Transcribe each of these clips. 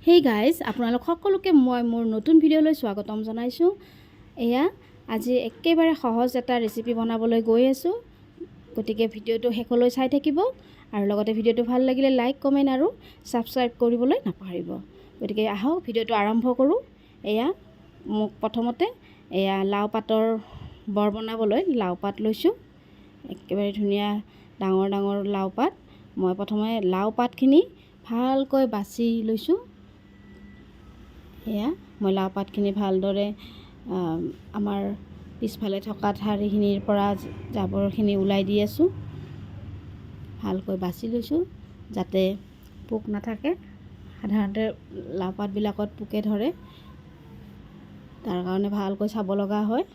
Hey guys, আপোনালোক সকলোকে মই মোৰ নতুন ভিডিঅ'লৈ স্বাগতম জনাইছো। এয়া আজি একেবাৰে সহজ এটা ৰেচিপি বনাবলৈ গৈ আছো। গতিকে ভিডিঅ'টো শেষলৈ চাই থাকিব আৰু লগতে ভিডিঅ'টো ভাল লাগিলে লাইক, কমেন্ট আৰু সাবস্ক্ৰাইব কৰিবলৈ নাপাহৰিব। গতিকে আহক ভিডিঅ'টো আৰম্ভ কৰো। এয়া মোক প্ৰথমতে এয়া লাউ পাতৰ বৰ বনাবলৈ লাউ পাত লৈছো। একেবাৰে ধুনীয়া ডাঙৰ ডাঙৰ লাউ পাত। মই প্ৰথমে লাউ পাতখিনি ভালকৈ বাছি লৈছো। এয়া মই লাউ পাতখিনি ভালদৰে আমাৰ পিছফালে থকা ঠাৰিখিনিৰ পৰা জাবৰখিনি উলাই দি আছো। ভালকৈ বাছি লৈছো যাতে পোক নাথাকে। সাধাৰণতে লাউ পাতবিলাকত পোকে ধৰে, তাৰ কাৰণে ভালকৈ চাব লগা হয়।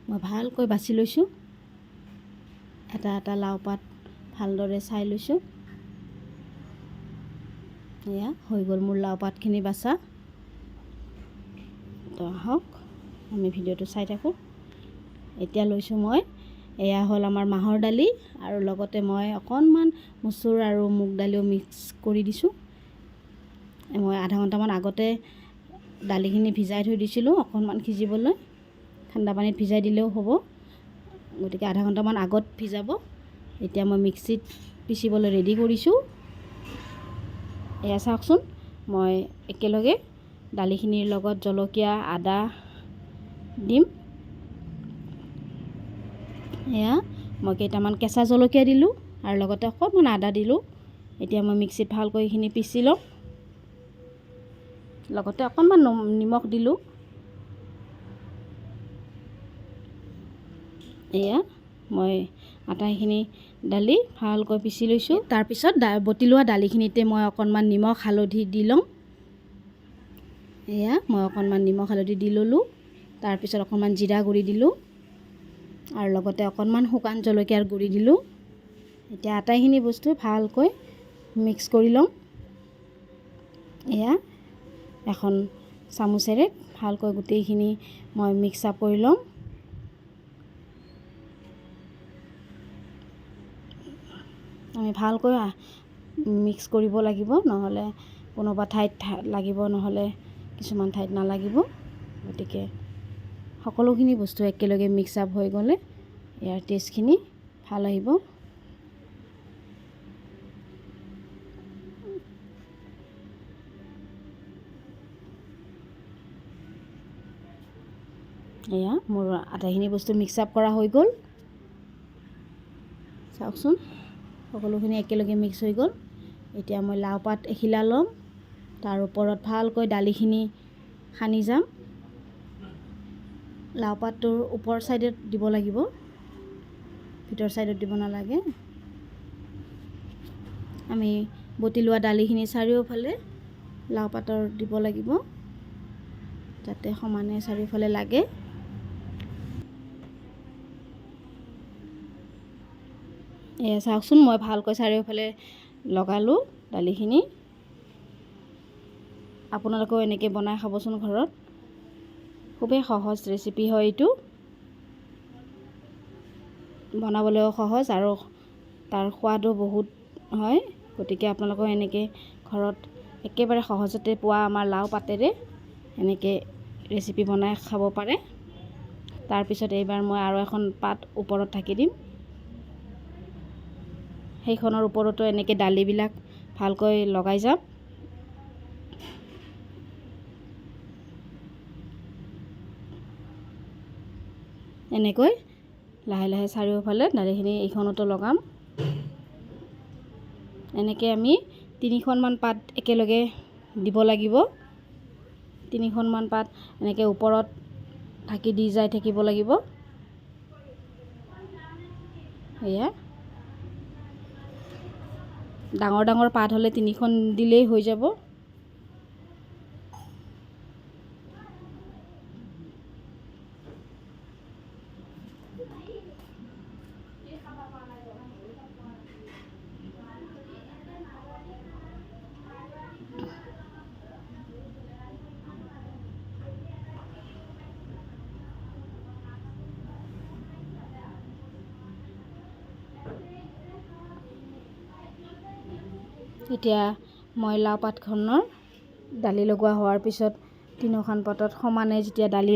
মই ভালকৈ বাছি লৈছো। এটা এটা লাউ পাত ভালদৰে চাই লৈছো। এয়া হৈ গ'ল মোৰ লাউ পাতখিনি বাছা। তো আহক আমি ভিডিঅ'টো চাই থাকোঁ। এতিয়া লৈছো মই এয়া হ'ল আমাৰ মাহৰ দালি আৰু লগতে মই অকণমান মচুৰ আৰু মুগ দালিও মিক্স কৰি দিছোঁ। মই আধা ঘণ্টামান আগতে দালিখিনি ভিজাই থৈ দিছিলোঁ অকণমান সিজিবলৈ। ঠাণ্ডা পানীত ভিজাই দিলেও হ'ব, গতিকে আধা ঘণ্টামান আগত ভিজাব। এতিয়া মই মিক্সিত পিচিবলৈ ৰেডি কৰিছোঁ। এয়া চাওকচোন, মই একেলগে দালিখিনিৰ লগত জলকীয়া, আদা দিম। এয়া মই কেইটামান কেঁচা জলকীয়া দিলোঁ আৰু লগতে অকণমান আদা দিলোঁ। এতিয়া মই মিক্সিত ভালকৈ এইখিনি পিচি লওঁ। লগতে অকণমান নিমখ দিলোঁ। এয়া মই আটাইখিনি দালি ভালকৈ পিচি লৈছোঁ। তাৰপিছত বটি লোৱা দালিখিনিতে মই অকণমান নিমখ হালধি দি লওঁ। এয়া মই অকণমান নিমখ হালধি দি ল'লোঁ। তাৰপিছত অকণমান জিৰা গুড়ি দিলোঁ আৰু লগতে অকণমান শুকান জলকীয়াৰ গুড়ি দিলোঁ। এতিয়া আটাইখিনি বস্তু ভালকৈ মিক্স কৰি লওঁ। এয়া এখন চামুচেৰে ভালকৈ গোটেইখিনি মই মিক্স আপ কৰি লওঁ। আমি ভালকৈ মিক্স কৰিব লাগিব, নহ'লে কোনোবা ঠাইত লাগিব, নহ'লে কিছুমান ঠাইত নালাগিব। গতিকে সকলোখিনি বস্তু একেলগে মিক্স আপ হৈ গ'লে ইয়াৰ টেষ্টখিনি ভাল আহিব। এয়া মোৰ আটাইখিনি বস্তু মিক্স আপ কৰা হৈ গ'ল। চাওকচোন, সকলোখিনি একেলগে মিক্স হৈ গ'ল। এতিয়া মই লাউ পাত এখিলা ল'ম, তাৰ ওপৰত ভালকৈ দালিখিনি সানি যাম। লাউ পাতটোৰ ওপৰ ছাইডত দিব লাগিব, ভিতৰ ছাইডত দিব নালাগে। আমি বটি লোৱা দালিখিনি চাৰিওফালে লাউ পাতৰ দিব লাগিব, যাতে সমানে চাৰিওফালে লাগে। এয়া চাওকচোন, মই ভালকৈ চাৰিওফালে লগালোঁ দালিখিনি। আপোনালোকেও এনেকৈ বনাই খাবচোন ঘৰত। খুবেই সহজ ৰেচিপি হয় এইটো, বনাবলৈও সহজ আৰু তাৰ সোৱাদো বহুত হয়। গতিকে আপোনালোকেও এনেকৈ ঘৰত একেবাৰে সহজতে পোৱা আমাৰ লাউ পাতেৰে এনেকৈ ৰেচিপি বনাই খাব পাৰে। তাৰপিছত এইবাৰ মই আৰু এখন পাত ওপৰত ঢাকি দিম। সেইখনৰ ওপৰতো এনেকৈ দালিবিলাক ভালকৈ লগাই যাম। এনেকৈ লাহে লাহে চাৰিওফালে দালিখিনি এইখনতো লগাম। এনেকৈ আমি 3খনমান পাত একেলগে দিব লাগিব। 3খনমান পাত এনেকৈ ওপৰত ঢাকি দি যাই থাকিব লাগিব। এয়া ডাঙৰ ডাঙৰ পাত হ'লে 3খন দিলেই হৈ যাব। এতিয়া মই লাও পাতখনৰ দালি লগোৱা হোৱাৰ পিছত তিনিখন পাতত সমানে যেতিয়া দালি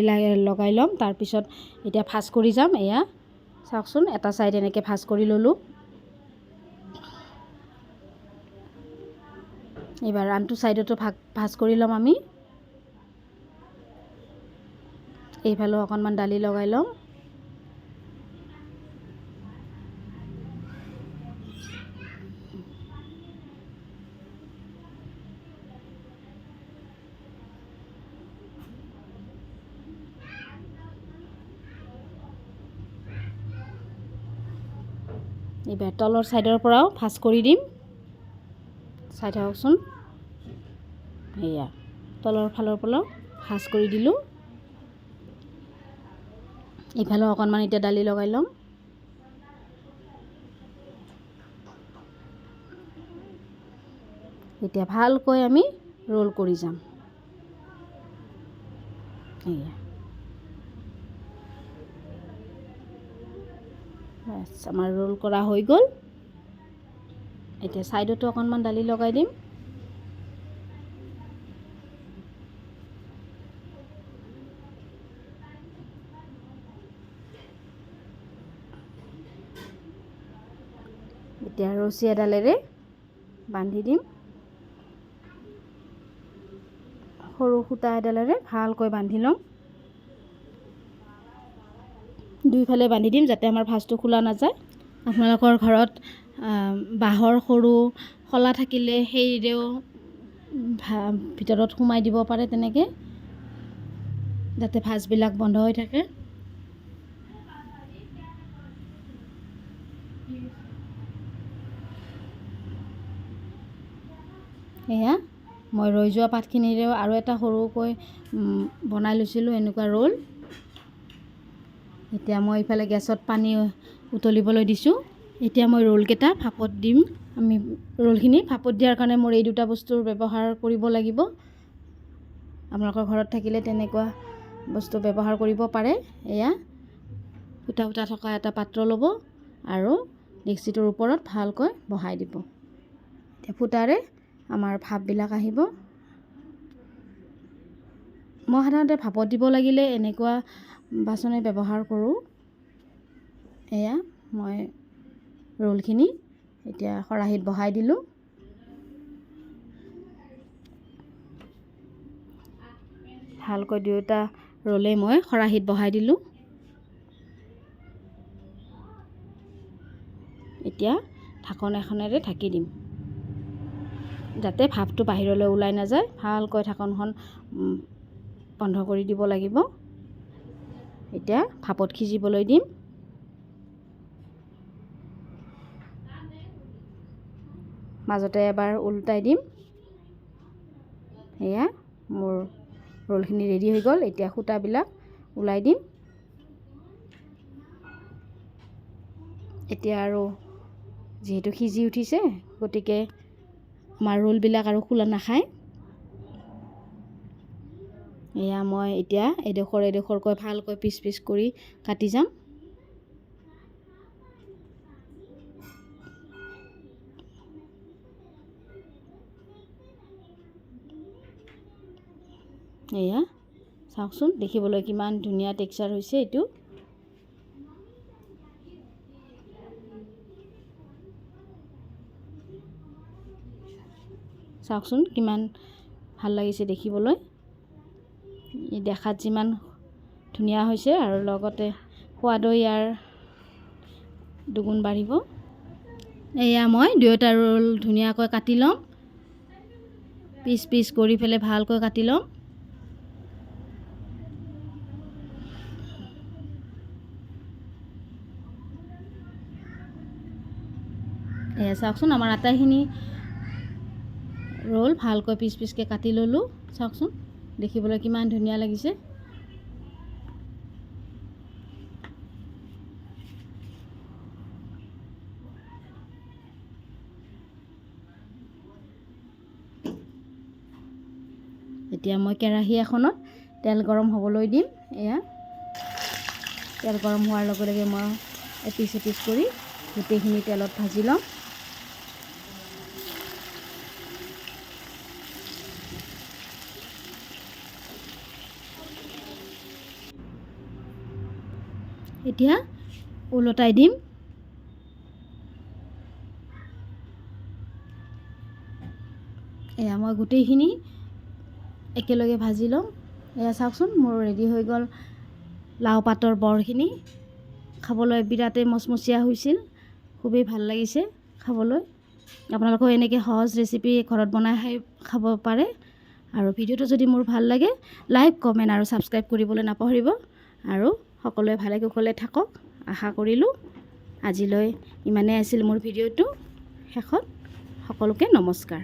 লগাই ল'ম তাৰ পিছত এতিয়া ভাজ কৰি যাম। এয়া চাওকচোন, এটা সাইড এনেকৈ ভাজ কৰি ল'লোঁ। এবাৰ আনটো সাইডতো ভাজ কৰি ল'ম আমি। এইফালেও অকণমান দালি লগাই ল'ম। এইবাৰ তলৰ সাইডৰ পৰাও ভাজ কৰি দিম। চাই থাককচোন, এয়া তলৰ ফালৰ পৰাও ভাজ কৰি দিলোঁ। এইফালেও অকণমান এতিয়া দালি লগাই ল'ম। এতিয়া ভালকৈ আমি ৰোল কৰি যাম। এয়া আমাৰ ৰোল কৰা হৈ গ'ল। এতিয়া সাইডতো অকণমান দালি লগাই দিম। এতিয়া ৰছী এডালেৰে বান্ধি দিম। সৰু সূতা এডালেৰে ভালকৈ বান্ধি ল'ম। দুইফালে বান্ধি দিম যাতে আমাৰ ভাঁজটো খোলা নাযায়। আপোনালোকৰ ঘৰত বাঁহৰ সৰু শলা থাকিলে সেইৰেও ভিতৰত সোমাই দিব পাৰে, তেনেকৈ যাতে ভাঁজবিলাক বন্ধ হৈ থাকে। এয়া মই ৰৈ যোৱা পাতখিনিৰেও আৰু এটা সৰুকৈ বনাই লৈছিলোঁ এনেকুৱা ৰোল। এতিয়া মই ইফালে গেছত পানী উতলিবলৈ দিছোঁ। এতিয়া মই ৰোলকেইটা ভাপত দিম। আমি ৰোলখিনি ভাপত দিয়াৰ কাৰণে মোৰ এই দুটা বস্তুৰ ব্যৱহাৰ কৰিব লাগিব। আপোনালোকৰ ঘৰত থাকিলে তেনেকুৱা বস্তু ব্যৱহাৰ কৰিব পাৰে। এয়া ফুটা ফুটা থকা এটা পাত্ৰ ল'ব আৰু ডেক্সিটোৰ ওপৰত ভালকৈ বহাই দিব। এতিয়া ফুটাৰে আমাৰ ভাপবিলাক আহিব। মই সাধাৰণতে ভাপত দিব লাগিলে এনেকুৱা বাচনে ব্যৱহাৰ কৰোঁ। এয়া মই ৰোলখিনি এতিয়া খৰাহিত বহাই দিলোঁ। ভালকৈ দুয়োটা ৰোলেই মই খৰাহিত বহাই দিলোঁ। এতিয়া ঢাকন এখনেৰে ঢাকি দিম যাতে ভাপটো বাহিৰলৈ ওলাই নাযায়। ভালকৈ ঢাকনখন বন্ধ কৰি দিব লাগিব। এতিয়া ভাপত সিজিবলৈ দিম। মাজতে এবাৰ উল্টাই দিম। এয়া মোৰ ৰোলখিনি ৰেডি হৈ গ'ল। এতিয়া সূতাবিলাক ওলাই দিম। এতিয়া আৰু যিহেতু সিজি উঠিছে গতিকে আমাৰ ৰোলবিলাক আৰু খোলা নাখায়। এয়া মই এতিয়া এডোখৰকৈ ভালকৈ পিচ পিচ কৰি কাটি যাম। এয়া চাওকচোন, দেখিবলৈ কিমান ধুনীয়া টেক্সচাৰ হৈছে এইটো। চাওকচোন কিমান ভাল লাগিছে দেখিবলৈ। দেখাত যিমান ধুনীয়া হৈছে আৰু লগতে সোৱাদো ইয়াৰ দুগুণ বাঢ়িব। এয়া মই দুয়োটা ৰোল ধুনীয়াকৈ কাটি ল'ম। পিচ পিচ কৰি পেলাই ভালকৈ কাটি ল'ম। এয়া চাওকচোন, আমাৰ আটাইখিনি ৰোল ভালকৈ পিচ পিচকৈ কাটি ল'লোঁ। চাওকচোন দেখিবলৈ কিমান ধুনীয়া লাগিছে। এতিয়া মই কেৰাহী এখনত তেল গৰম হ'বলৈ দিম। এয়া তেল গৰম হোৱাৰ লগে লগে মই এপিচ এপিচ কৰি গোটেইখিনি তেলত ভাজি ল'ম। এতিয়া ওলটাই দিম। এয়া মই গোটেইখিনি একেলগে ভাজি লওঁ। এয়া চাওকচোন মোৰ ৰেডি হৈ গ'ল লাও পাতৰ বৰখিনি। খাবলৈ বিৰাটেই মচমচীয়া হৈছিল, খুবেই ভাল লাগিছে খাবলৈ। আপোনালোকেও এনেকৈ সহজ ৰেচিপি ঘৰত বনাই খাব পাৰে। আৰু ভিডিঅ'টো যদি মোৰ ভাল লাগে লাইক, কমেণ্ট আৰু ছাবস্ক্ৰাইব কৰিবলৈ নাপাহৰিব। আৰু সকলোৱে ভালে কুশলে থাকক আশা কৰিলোঁ। আজিলৈ ইমানেই আছিল মোৰ ভিডিঅ'টো। শেষত সকলোকে নমস্কাৰ।